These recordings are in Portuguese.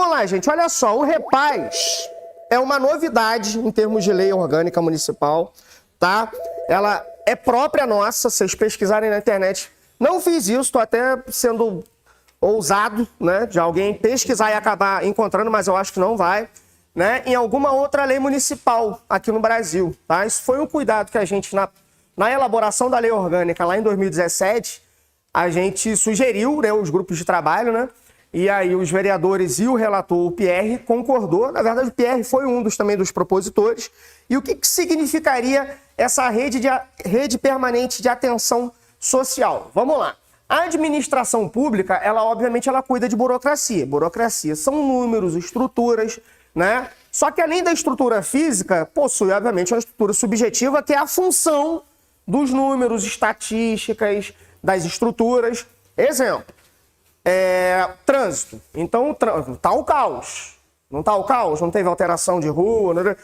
vamos lá, gente. Olha só, o Repaz é uma novidade em termos de lei orgânica municipal, tá? Ela é própria nossa, se vocês pesquisarem na internet. Não fiz isso, estou até sendo ousado, né, de alguém pesquisar e acabar encontrando, mas eu acho que não vai, né, em alguma outra lei municipal aqui no Brasil, tá? Isso foi um cuidado que a gente, na elaboração da lei orgânica lá em 2017, a gente sugeriu, né, os grupos de trabalho, né, e aí os vereadores e o relator, o Pierre, concordou. Na verdade, o Pierre foi também dos propositores. E o que significaria essa rede permanente de atenção social? Vamos lá. A administração pública, ela obviamente ela cuida de burocracia. Burocracia são números, estruturas, né? Só que além da estrutura física, possui obviamente uma estrutura subjetiva, que é a função dos números, estatísticas, das estruturas. Exemplo. Trânsito. Então, tá o caos. Não tá o caos? Não teve alteração de rua? Né?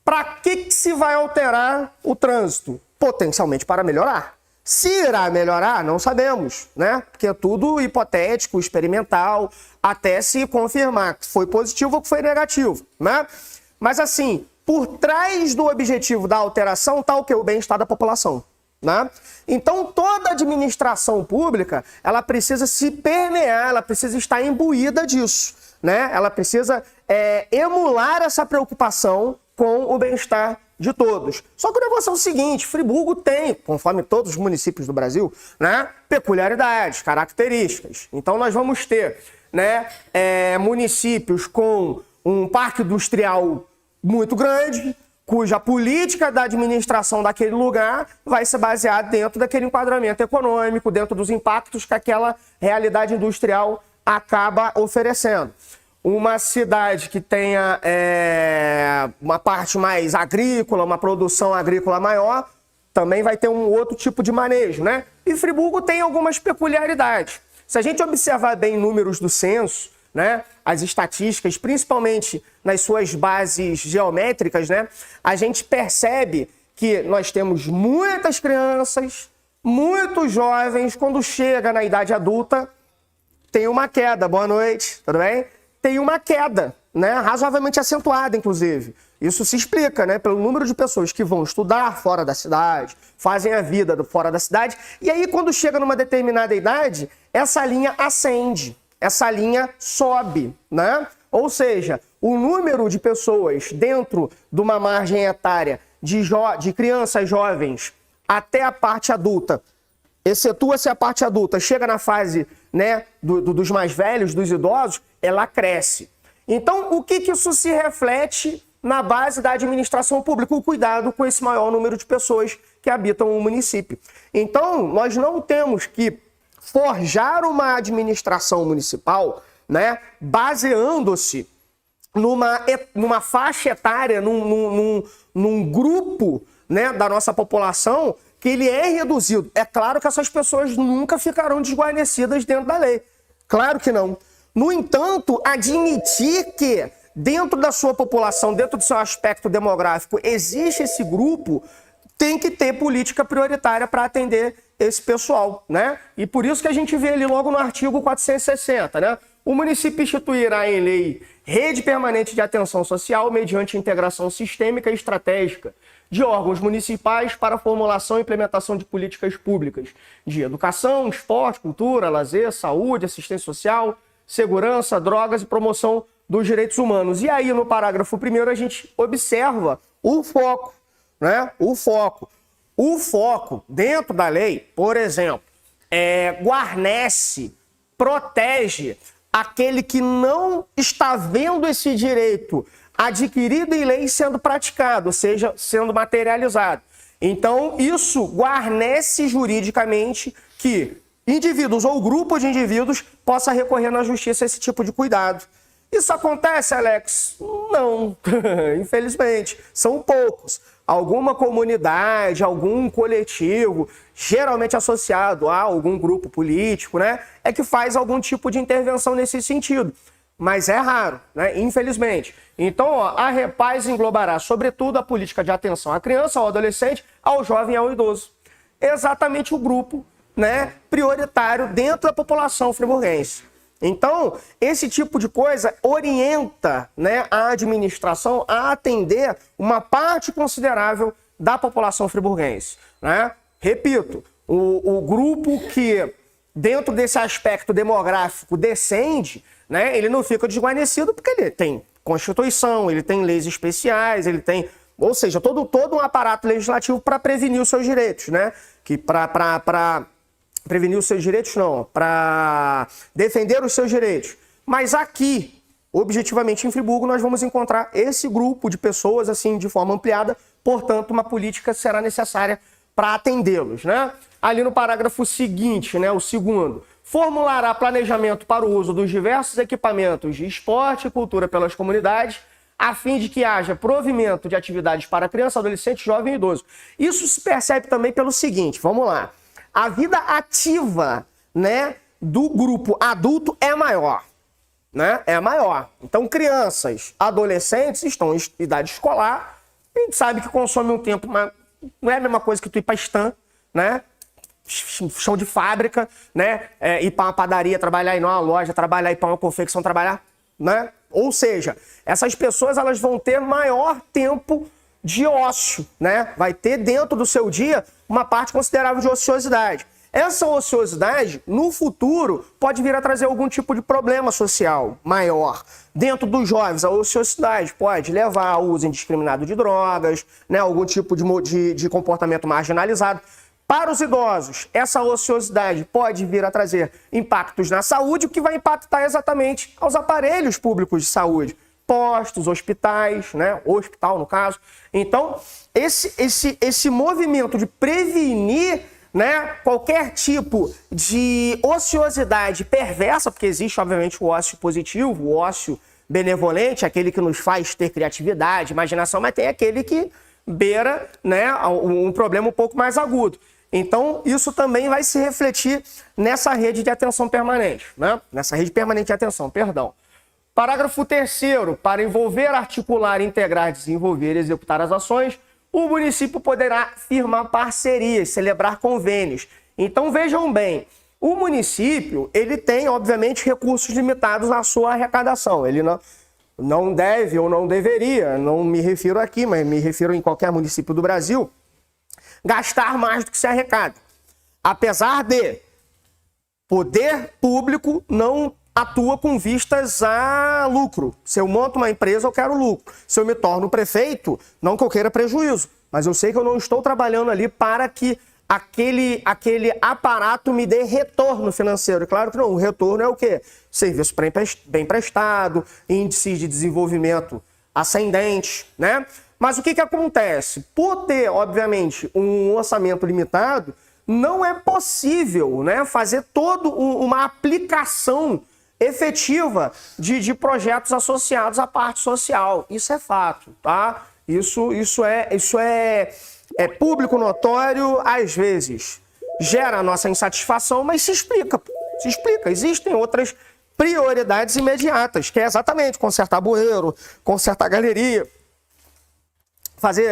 Para que se vai alterar o trânsito? Potencialmente para melhorar. Se irá melhorar, não sabemos, né? Porque é tudo hipotético, experimental, até se confirmar que foi positivo ou que foi negativo, né? Mas assim, por trás do objetivo da alteração está o quê? O bem-estar da população. Né? Então, toda administração pública, ela precisa se permear, ela precisa estar imbuída disso, né? Ela precisa emular essa preocupação com o bem-estar de todos. Só que o negócio é o seguinte, Friburgo tem, conforme todos os municípios do Brasil, né, peculiaridades, características. Então, nós vamos ter, né, municípios com um parque industrial muito grande, cuja política da administração daquele lugar vai se basear dentro daquele enquadramento econômico, dentro dos impactos que aquela realidade industrial acaba oferecendo. Uma cidade que tenha uma parte mais agrícola, uma produção agrícola maior, também vai ter um outro tipo de manejo, né? E Friburgo tem algumas peculiaridades. Se a gente observar bem números do censo, né, as estatísticas, principalmente nas suas bases geométricas, né, a gente percebe que nós temos muitas crianças, muitos jovens, quando chega na idade adulta, tem uma queda. Boa noite, tudo bem? Tem uma queda, né, razoavelmente acentuada, inclusive. Isso se explica, né, pelo número de pessoas que vão estudar fora da cidade, fazem a vida fora da cidade, e aí quando chega numa determinada idade, essa linha ascende. Essa linha sobe, né? Ou seja, o número de pessoas dentro de uma margem etária de crianças jovens até a parte adulta, excetua-se a parte adulta, chega na fase, né, dos mais velhos, dos idosos, ela cresce. Então, o que isso se reflete na base da administração pública? O cuidado com esse maior número de pessoas que habitam o município. Então, nós não temos que forjar uma administração municipal, né, baseando-se numa faixa etária, num grupo, né, da nossa população que ele é reduzido. É claro que essas pessoas nunca ficarão desguarnecidas dentro da lei. Claro que não. No entanto, admitir que dentro da sua população, dentro do seu aspecto demográfico, existe esse grupo, tem que ter política prioritária para atender esse pessoal, né? E por isso que a gente vê ali logo no artigo 460, né? O município instituirá em lei rede permanente de atenção social mediante integração sistêmica e estratégica de órgãos municipais para a formulação e implementação de políticas públicas de educação, esporte, cultura, lazer, saúde, assistência social, segurança, drogas e promoção dos direitos humanos. E aí, no parágrafo 1º, a gente observa o foco, né? O foco dentro da lei, por exemplo, guarnece, protege aquele que não está vendo esse direito adquirido em lei sendo praticado, ou seja, sendo materializado. Então, isso guarnece juridicamente que indivíduos ou grupo de indivíduos possa recorrer na justiça a esse tipo de cuidado. Isso acontece, Alex? Não, infelizmente, são poucos. Alguma comunidade, algum coletivo, geralmente associado a algum grupo político, né, é que faz algum tipo de intervenção nesse sentido. Mas é raro, né, infelizmente. Então, a Repaz englobará, sobretudo, a política de atenção à criança, ao adolescente, ao jovem e ao idoso. Exatamente o grupo, né, prioritário dentro da população friburguense. Então, esse tipo de coisa orienta, né, a administração a atender uma parte considerável da população friburguense, né? Repito, o grupo que, dentro desse aspecto demográfico, descende, né, ele não fica desguarnecido porque ele tem Constituição, ele tem leis especiais, ele tem, ou seja, todo um aparato legislativo para prevenir os seus direitos, né? Que para prevenir os seus direitos, não, para defender os seus direitos. Mas aqui, objetivamente em Friburgo, nós vamos encontrar esse grupo de pessoas, assim, de forma ampliada, portanto, uma política será necessária para atendê-los, né? Ali no parágrafo seguinte, né, o segundo, formulará planejamento para o uso dos diversos equipamentos de esporte e cultura pelas comunidades, a fim de que haja provimento de atividades para criança, adolescente, jovem e idoso. Isso se percebe também pelo seguinte, vamos lá. A vida ativa, né, do grupo adulto é maior, né? É maior. Então, crianças, adolescentes estão em idade escolar, a gente sabe que consome um tempo, mas não é a mesma coisa que tu ir para stand, né? Chão de fábrica, né? Ir para uma padaria, trabalhar, ir numa loja, trabalhar, ir para uma confecção, trabalhar, né? Ou seja, essas pessoas elas vão ter maior tempo de ócio, né? Vai ter dentro do seu dia uma parte considerável de ociosidade. Essa ociosidade, no futuro, pode vir a trazer algum tipo de problema social maior. Dentro dos jovens, a ociosidade pode levar ao uso indiscriminado de drogas, né? Algum tipo de comportamento marginalizado. Para os idosos, essa ociosidade pode vir a trazer impactos na saúde, o que vai impactar exatamente aos aparelhos públicos de saúde. Postos, hospitais, né? Hospital, no caso. Então, esse movimento de prevenir, né, qualquer tipo de ociosidade perversa, porque existe, obviamente, o ócio positivo, o ócio benevolente, aquele que nos faz ter criatividade, imaginação, mas tem aquele que beira, né, um problema um pouco mais agudo. Então, isso também vai se refletir nessa rede de atenção permanente, né? Nessa rede permanente de atenção, perdão. Parágrafo 3º, para envolver, articular, integrar, desenvolver e executar as ações, o município poderá firmar parcerias, celebrar convênios. Então, vejam bem, o município, ele tem, obviamente, recursos limitados na sua arrecadação. Ele não deve ou não deveria, não me refiro aqui, mas me refiro em qualquer município do Brasil, gastar mais do que se arrecada. Apesar de poder público não atua com vistas a lucro. Se eu monto uma empresa, eu quero lucro. Se eu me torno prefeito, não que eu queira prejuízo, mas eu sei que eu não estou trabalhando ali para que aquele aparato me dê retorno financeiro. E claro que não, o retorno é o quê? Serviço bem prestado, índices de desenvolvimento ascendentes, né? Mas o que acontece? Por ter, obviamente, um orçamento limitado, não é possível, né, fazer toda uma aplicação efetiva de projetos associados à parte social. Isso é fato, tá? Isso é público notório, às vezes gera a nossa insatisfação, mas se explica. Se explica. Existem outras prioridades imediatas, que é exatamente consertar bueiro, consertar galeria, fazer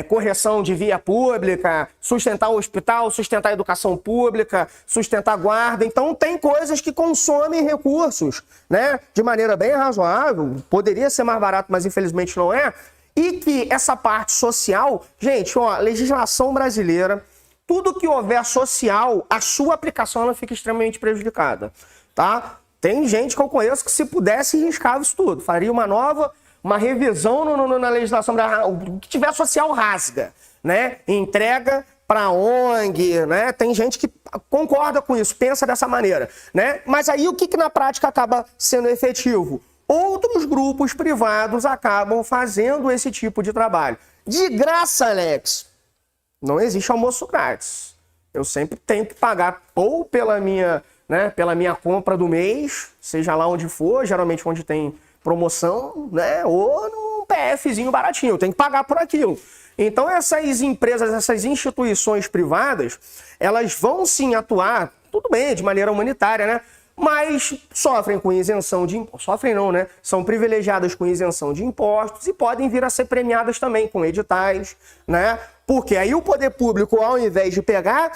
correção de via pública, sustentar o hospital, sustentar a educação pública, sustentar a guarda. Então, tem coisas que consomem recursos, né, de maneira bem razoável. Poderia ser mais barato, mas infelizmente não é. E que essa parte social, gente, ó, legislação brasileira, tudo que houver social, a sua aplicação ela fica extremamente prejudicada, tá? Tem gente que eu conheço que se pudesse riscava isso tudo, faria uma revisão na legislação, o que tiver social rasga, né? Entrega para ONG, né? Tem gente que concorda com isso, pensa dessa maneira, né? Mas aí o que na prática acaba sendo efetivo? Outros grupos privados acabam fazendo esse tipo de trabalho. De graça, Alex, não existe almoço grátis. Eu sempre tenho que pagar ou pela minha compra do mês, seja lá onde for, geralmente onde tem promoção, né? Ou num PFzinho baratinho, eu tenho que pagar por aquilo. Então essas empresas, essas instituições privadas, elas vão sim atuar, tudo bem, de maneira humanitária, né? Mas sofrem com isenção de impostos. Sofrem não, né? São privilegiadas com isenção de impostos e podem vir a ser premiadas também com editais, né? Porque aí o poder público, ao invés de pegar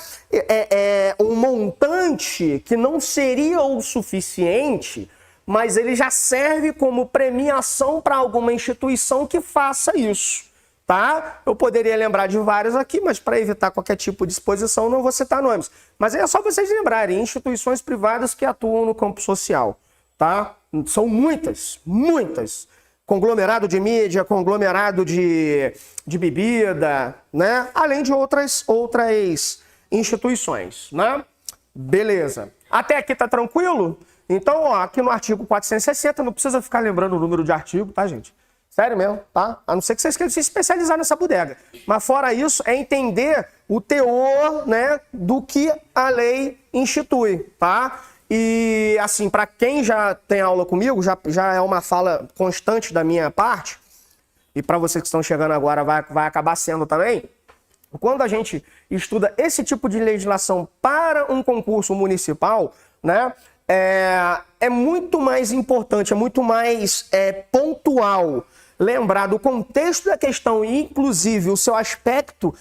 um montante que não seria o suficiente, mas ele já serve como premiação para alguma instituição que faça isso. Tá? Eu poderia lembrar de vários aqui, mas para evitar qualquer tipo de exposição, não vou citar nomes. Mas é só vocês lembrarem, instituições privadas que atuam no campo social. Tá? São muitas, muitas. Conglomerado de mídia, conglomerado de bebida, né? Além de outras instituições. Né? Beleza. Até aqui tá tranquilo? Então, ó, aqui no artigo 460, não precisa ficar lembrando o número de artigo, tá, gente? Sério mesmo, tá? A não ser que vocês queiram se especializar nessa bodega. Mas fora isso, é entender o teor, né, do que a lei institui, tá? E, assim, para quem já tem aula comigo, já é uma fala constante da minha parte, e para vocês que estão chegando agora vai acabar sendo também, quando a gente estuda esse tipo de legislação para um concurso municipal, né, é muito mais importante, é muito mais pontual lembrar do contexto da questão e, inclusive, o seu aspecto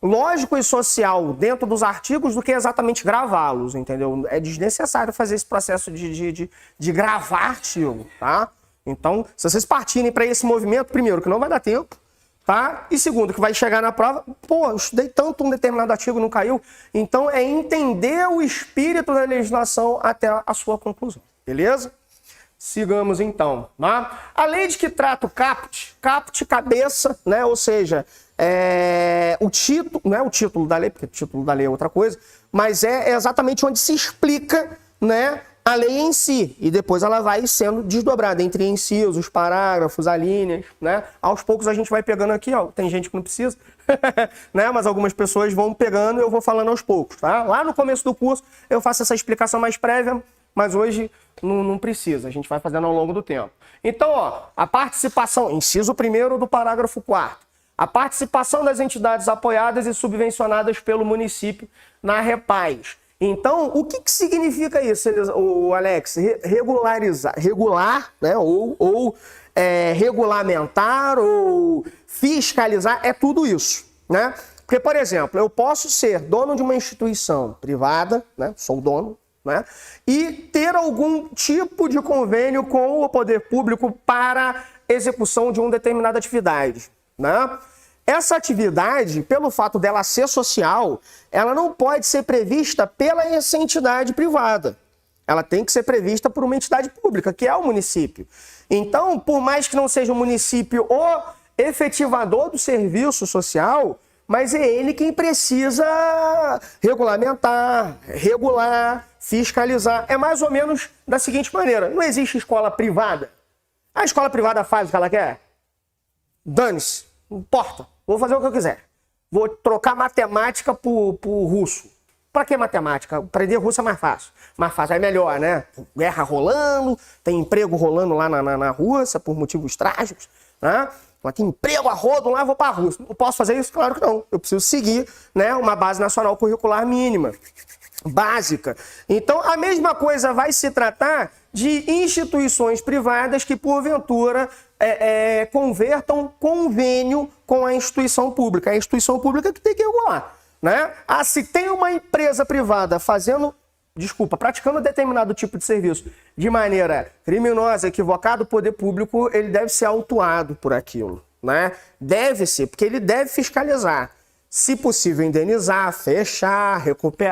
lógico e social dentro dos artigos do que exatamente gravá-los, entendeu? É desnecessário fazer esse processo de gravar artigo, tá? Então, se vocês partirem para esse movimento, primeiro, que não vai dar tempo, tá? E segundo, que vai chegar na prova, pô, eu estudei tanto um determinado artigo, não caiu. Então, é entender o espírito da legislação até a sua conclusão, beleza? Sigamos então. Tá? A lei de que trata o caput, cabeça, né? Ou seja, o título, não é o título da lei, porque o título da lei é outra coisa, mas é exatamente onde se explica, né, a lei em si. E depois ela vai sendo desdobrada entre incisos, parágrafos, alíneas, né? Aos poucos a gente vai pegando aqui, ó. Tem gente que não precisa, né? Mas algumas pessoas vão pegando e eu vou falando aos poucos, tá? Lá no começo do curso eu faço essa explicação mais prévia, mas hoje não precisa, a gente vai fazendo ao longo do tempo. Então, ó, a participação, inciso 1º do parágrafo 4º, a participação das entidades apoiadas e subvencionadas pelo município na Repaz. Então, o que significa isso, o Alex? Regular, né? Ou regulamentar, ou fiscalizar, é tudo isso, né? Porque, por exemplo, eu posso ser dono de uma instituição privada, né? Sou dono, né? E ter algum tipo de convênio com o poder público para execução de uma determinada atividade, né? Essa atividade, pelo fato dela ser social, ela não pode ser prevista pela essa entidade privada. Ela tem que ser prevista por uma entidade pública, que é o município. Então, por mais que não seja o município o efetivador do serviço social, mas é ele quem precisa regulamentar, regular, fiscalizar. É mais ou menos da seguinte maneira: não existe escola privada. A escola privada faz o que ela quer? Dane-se, não importa. Vou fazer o que eu quiser. Vou trocar matemática por russo. Para que matemática? Aprender russo é mais fácil. Mais fácil, é melhor, né? Guerra rolando, tem emprego rolando lá na Rússia por motivos trágicos, né? Mas tem emprego a rodo lá, vou para a Rússia. Não posso fazer isso? Claro que não. Eu preciso seguir, né, uma base nacional curricular mínima, básica. Então, a mesma coisa vai se tratar de instituições privadas que, porventura, convertam convênio com a instituição pública. É a instituição pública que tem que regular, né? Ah, se tem uma empresa privada praticando determinado tipo de serviço de maneira criminosa, equivocada, o poder público ele deve ser autuado por aquilo, né? Deve ser, porque ele deve fiscalizar. Se possível, indenizar, fechar,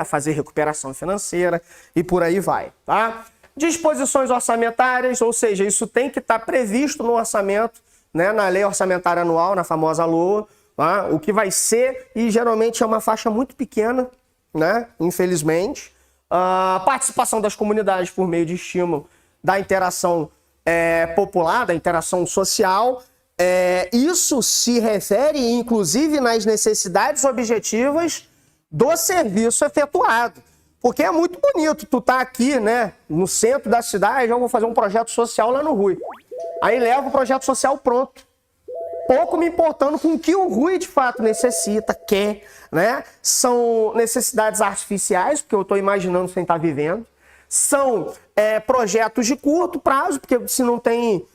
fazer recuperação financeira e por aí vai, tá? Disposições orçamentárias, ou seja, isso tem que estar previsto no orçamento, né? Na lei orçamentária anual, na famosa LOA, tá? O que vai ser, e geralmente é uma faixa muito pequena, né? Infelizmente. A participação das comunidades por meio de estímulo da interação popular, da interação social. Isso se refere, inclusive, nas necessidades objetivas do serviço efetuado. Porque é muito bonito tu tá aqui, né, no centro da cidade, eu vou fazer um projeto social lá no Rui. Aí levo o projeto social pronto. Pouco me importando com o que o Rui de fato necessita, quer, né? São necessidades artificiais, porque eu estou imaginando sem estar vivendo. São projetos de curto prazo, porque se não tem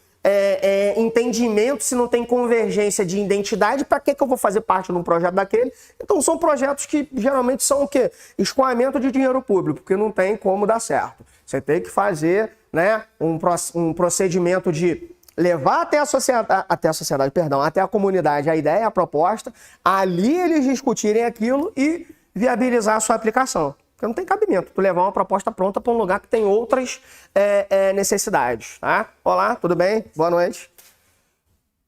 entendimento, se não tem convergência de identidade, para que eu vou fazer parte de um projeto daquele? Então são projetos que geralmente são o quê? Escoamento de dinheiro público, porque não tem como dar certo. Você tem que fazer, né, um procedimento de levar até a sociedade, até a comunidade a ideia, a proposta, ali eles discutirem aquilo e viabilizar a sua aplicação. Porque não tem cabimento tu levar uma proposta pronta para um lugar que tem outras necessidades. Tá? Olá, tudo bem? Boa noite.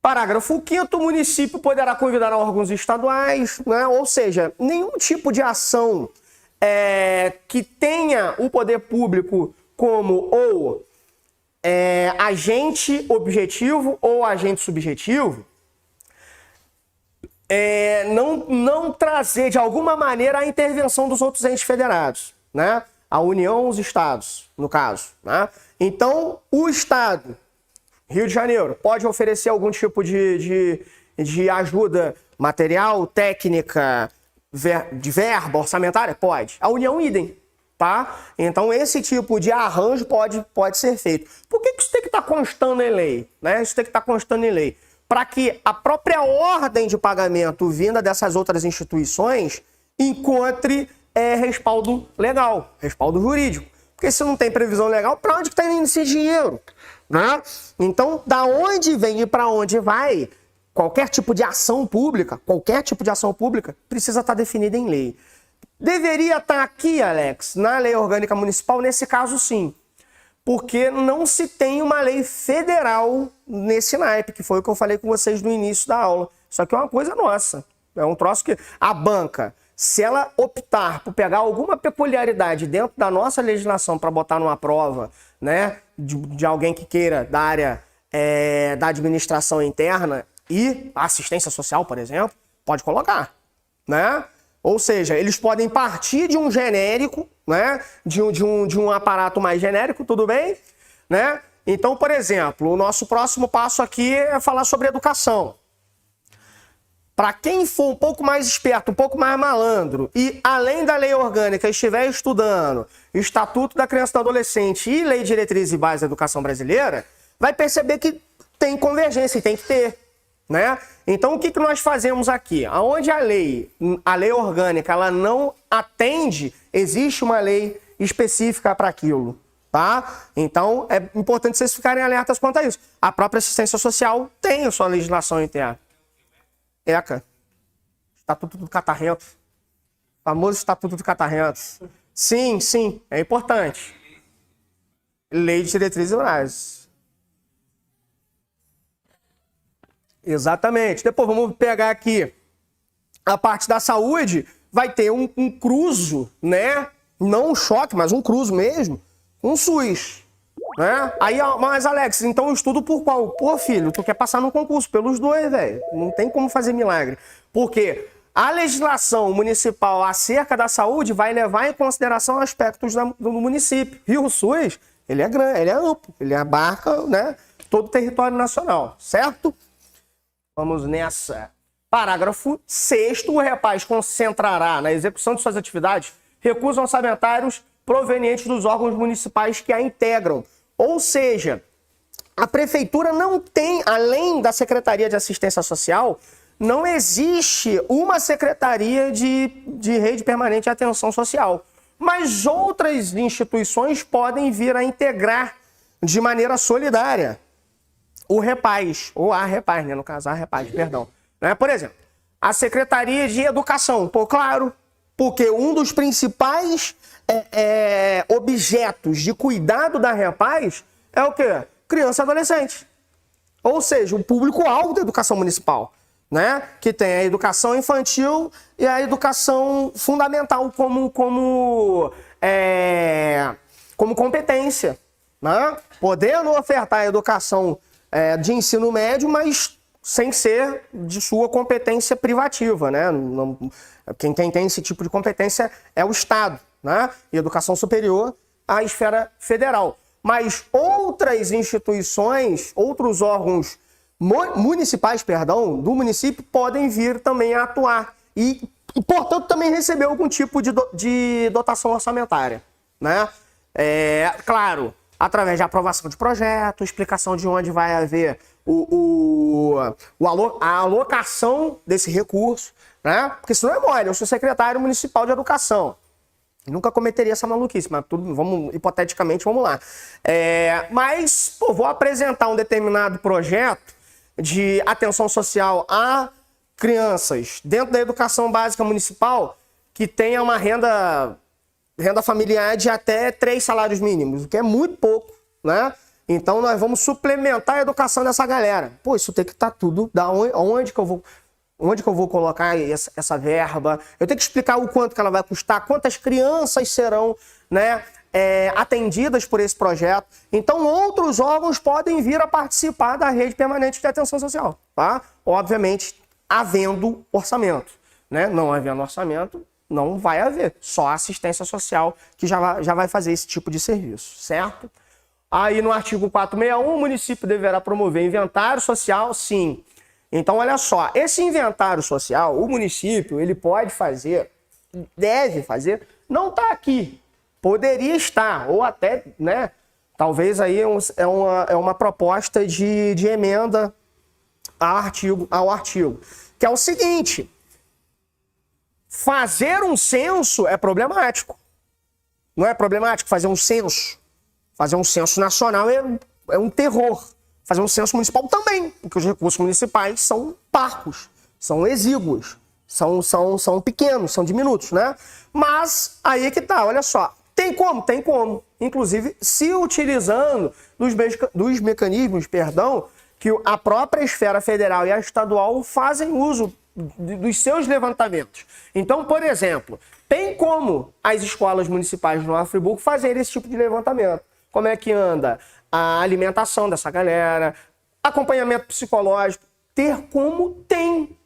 Parágrafo 5º, o município poderá convidar órgãos estaduais, né? Ou seja, nenhum tipo de ação que tenha o poder público como ou agente objetivo ou agente subjetivo, não trazer de alguma maneira a intervenção dos outros entes federados, né? A União, os estados, no caso, né? Então, o estado, Rio de Janeiro, pode oferecer algum tipo de ajuda material, técnica, de verba orçamentária? Pode. A União, idem. Tá? Então, esse tipo de arranjo pode ser feito. Por que isso tem que estar constando em lei? Né? Isso tem que estar constando em lei. Para que a própria ordem de pagamento vinda dessas outras instituições encontre respaldo legal, respaldo jurídico. Porque se não tem previsão legal, para onde está indo esse dinheiro? Né? Então, da onde vem e para onde vai, qualquer tipo de ação pública, precisa estar definida em lei. Deveria estar aqui, Alex, na lei orgânica municipal, nesse caso sim. Porque não se tem uma lei federal nesse naipe, que foi o que eu falei com vocês no início da aula. Isso aqui é uma coisa nossa. É um troço que a banca, se ela optar por pegar alguma peculiaridade dentro da nossa legislação para botar numa prova, né, de alguém que queira da área da administração interna e assistência social, por exemplo, pode colocar, né? Ou seja, eles podem partir de um genérico, né? De um aparato mais genérico, tudo bem? Né? Então, por exemplo, o nosso próximo passo aqui é falar sobre educação. Para quem for um pouco mais esperto, um pouco mais malandro, e além da lei orgânica estiver estudando Estatuto da Criança e do Adolescente e Lei de Diretrizes e Bases da Educação Brasileira, vai perceber que tem convergência e tem que ter. Né? Então, o que nós fazemos aqui? Onde a lei orgânica ela não atende, existe uma lei específica para aquilo. Tá? Então, é importante vocês ficarem alertas quanto a isso. A própria assistência social tem a sua legislação interna. ECA. Estatuto do Catarrento. Famoso Estatuto do Catarrento. Sim, sim, é importante. Lei de Diretrizes e Bases. Exatamente. Depois vamos pegar aqui a parte da saúde. Vai ter um cruzo, né? Não um choque, mas um cruzo mesmo. Um SUS. Né? Aí, mas Alex, então eu estudo por qual? Pô, filho, tu quer passar no concurso pelos dois, velho. Não tem como fazer milagre. Porque a legislação municipal acerca da saúde vai levar em consideração aspectos do município. E o SUS, ele é grande, ele é amplo, ele abarca, né, todo o território nacional, certo? Vamos nessa. Parágrafo 6º, o REPAS concentrará na execução de suas atividades recursos orçamentários provenientes dos órgãos municipais que a integram. Ou seja, a prefeitura não tem, além da Secretaria de Assistência Social, não existe uma secretaria de rede permanente de atenção social. Mas outras instituições podem vir a integrar de maneira solidária o REPAS, ou a REPAS, né? No caso, a REPAS, perdão. Né? Por exemplo, a Secretaria de Educação. Pô, claro, porque um dos principais objetos de cuidado da REPAS é o quê? Criança e adolescente. Ou seja, o público-alvo da educação municipal, né? Que tem a educação infantil e a educação fundamental como competência, né? Podendo ofertar a educação de ensino médio, mas sem ser de sua competência privativa, né? Quem tem esse tipo de competência é o Estado, né? E educação superior, a esfera federal. Mas outras instituições, outros órgãos municipais, do município, podem vir também a atuar e portanto, também receber algum tipo de dotação orçamentária, né? Claro, através de aprovação de projeto, explicação de onde vai haver a alocação desse recurso, né? Porque senão é mole, eu sou secretário municipal de educação. Nunca cometeria essa maluquice, mas tudo, hipoteticamente, vamos lá. Mas, pô, vou apresentar um determinado projeto de atenção social a crianças dentro da educação básica municipal que tenha uma renda familiar de até 3 salários mínimos, o que é muito pouco, né? Então nós vamos suplementar a educação dessa galera. Pô, isso tem que estar tudo, onde que eu vou colocar essa verba? Eu tenho que explicar o quanto que ela vai custar, quantas crianças serão, né, atendidas por esse projeto. Então outros órgãos podem vir a participar da rede permanente de atenção social, tá? Obviamente, havendo orçamento, né? Não havendo orçamento, não vai haver. Só assistência social que já vai fazer esse tipo de serviço, certo? Aí no artigo 461, o município deverá promover inventário social, sim. Então, olha só, esse inventário social, o município, ele pode fazer, deve fazer, não está aqui. Poderia estar, ou até, né, talvez aí é uma proposta de emenda ao artigo, que é o seguinte: fazer um censo é problemático. Não é problemático fazer um censo? Fazer um censo nacional é um terror. Fazer um censo municipal também, porque os recursos municipais são parcos, são exíguos, são pequenos, são diminutos, né? Mas aí é que tá, olha só. Tem como? Tem como. Inclusive, se utilizando dos mecanismos, que a própria esfera federal e a estadual fazem uso dos seus levantamentos. Então, por exemplo, tem como as escolas municipais de Nova Friburgo fazerem esse tipo de levantamento. Como é que anda a alimentação dessa galera, acompanhamento psicológico, ter como tem.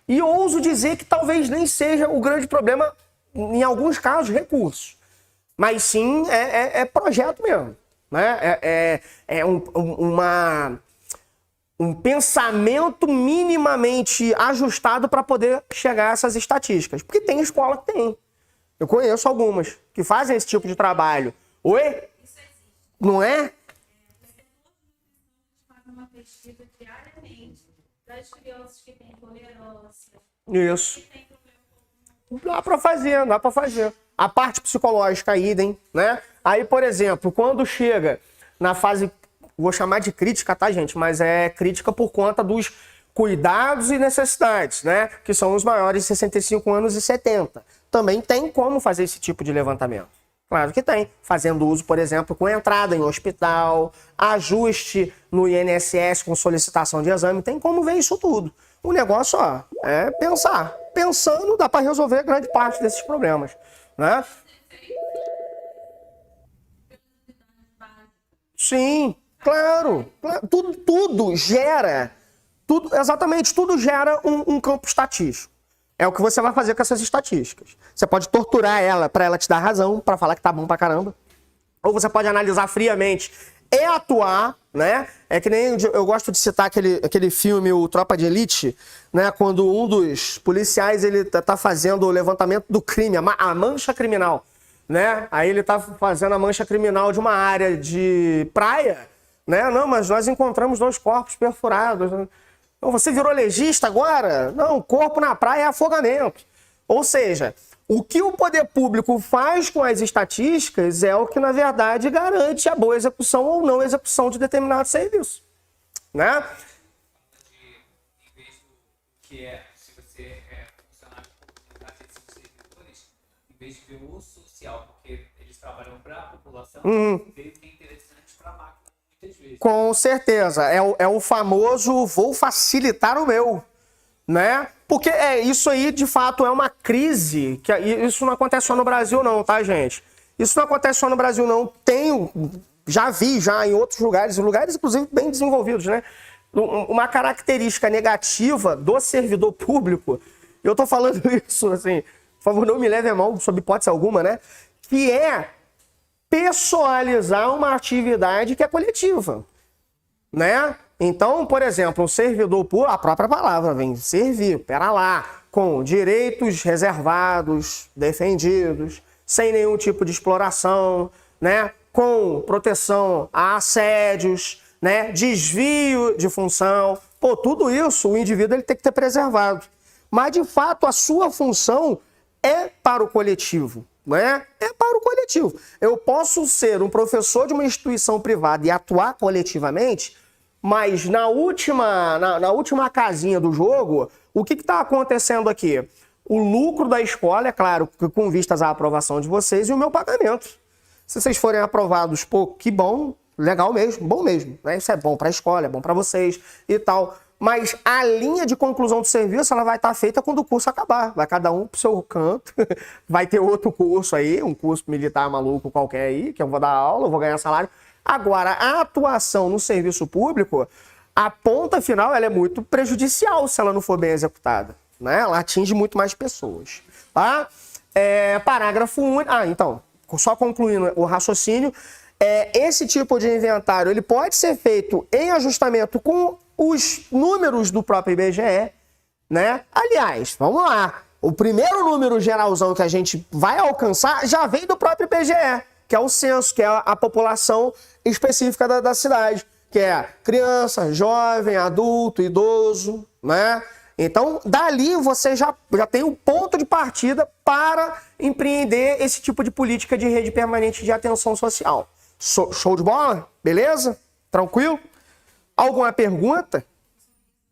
E ouso dizer que talvez nem seja o grande problema, em alguns casos, recursos. Mas sim, é projeto mesmo. Né? Um pensamento minimamente ajustado para poder chegar a essas estatísticas. Porque tem escola que tem. Eu conheço algumas que fazem esse tipo de trabalho. Oi? Não é? Faz uma pesquisa diariamente das crianças que têm tolerância. Isso. Que têm problema com... Dá para fazer. A parte psicológica, idem, né? Aí, por exemplo, quando chega na fase, vou chamar de crítica, tá, gente? Mas é crítica por conta dos cuidados e necessidades, né? Que são os maiores de 65 anos e 70. Também tem como fazer esse tipo de levantamento. Claro que tem. Fazendo uso, por exemplo, com entrada em hospital, ajuste no INSS com solicitação de exame. Tem como ver isso tudo. O negócio, ó, é pensar. Pensando, dá para resolver grande parte desses problemas, né? Sim, claro. Tudo gera, exatamente, tudo gera um campo estatístico. É o que você vai fazer com essas estatísticas. Você pode torturar ela para ela te dar razão, para falar que tá bom pra caramba. Ou você pode analisar friamente e atuar, né? É que nem eu gosto de citar aquele filme, o Tropa de Elite, né? Quando um dos policiais ele tá fazendo o levantamento do crime, a mancha criminal, né? Aí ele tá fazendo a mancha criminal de uma área de praia, né? Não, mas nós encontramos 2 corpos perfurados, né? Você virou legista agora? Não, corpo na praia é afogamento. Ou seja, o que o poder público faz com as estatísticas é o que, na verdade, garante a boa execução ou não execução de determinado serviço. Né? Em vez do que se você é funcionário público da rede de servidores, em vez de ver o social, porque eles trabalham para a população, veio que é interessante para a máquina. Com certeza, é o famoso vou facilitar o meu, né? Porque isso aí, de fato, é uma crise, que isso não acontece só no Brasil não, tá, gente? Isso não acontece só no Brasil não, já vi em outros lugares inclusive bem desenvolvidos, né? Uma característica negativa do servidor público, eu tô falando isso, assim, por favor, não me leve a mal, sob hipótese alguma, né? Que é pessoalizar uma atividade que é coletiva, né? Então, por exemplo, um servidor público, a própria palavra vem servir, pera lá, com direitos reservados, defendidos, sem nenhum tipo de exploração, né? com proteção a assédios, né, desvio de função. Pô, tudo isso o indivíduo ele tem que ter preservado. Mas, de fato, a sua função é para o coletivo, né? É para o coletivo. Eu posso ser um professor de uma instituição privada e atuar coletivamente, mas na última casinha do jogo, o que está acontecendo aqui? O lucro da escola, é claro, com vistas à aprovação de vocês, e o meu pagamento. Se vocês forem aprovados, pô, que bom, legal mesmo, bom mesmo, né? Isso é bom para a escola, é bom para vocês e tal. Mas a linha de conclusão do serviço, ela vai estar feita quando o curso acabar. Vai cada um pro seu canto, vai ter outro curso aí, um curso militar maluco qualquer aí, que eu vou dar aula, eu vou ganhar salário. Agora, a atuação no serviço público, a ponta final, ela é muito prejudicial se ela não for bem executada, né? Ela atinge muito mais pessoas, tá? Parágrafo único. Então, só concluindo o raciocínio, esse tipo de inventário, ele pode ser feito em ajustamento com os números do próprio IBGE, né? Aliás, vamos lá. O primeiro número geralzão que a gente vai alcançar já vem do próprio IBGE, que é o censo, que é a população específica da cidade, que é criança, jovem, adulto, idoso, né? Então, dali você já tem um ponto de partida para empreender esse tipo de política de rede permanente de atenção social. Show de bola? Beleza? Tranquilo? Alguma pergunta?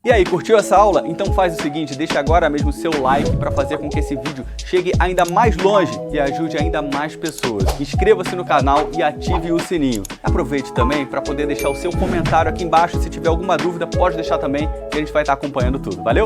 E aí, curtiu essa aula? Então faz o seguinte, deixa agora mesmo o seu like para fazer com que esse vídeo chegue ainda mais longe e ajude ainda mais pessoas. Inscreva-se no canal e ative o sininho. Aproveite também para poder deixar o seu comentário aqui embaixo. Se tiver alguma dúvida, pode deixar também, que a gente vai estar acompanhando tudo. Valeu?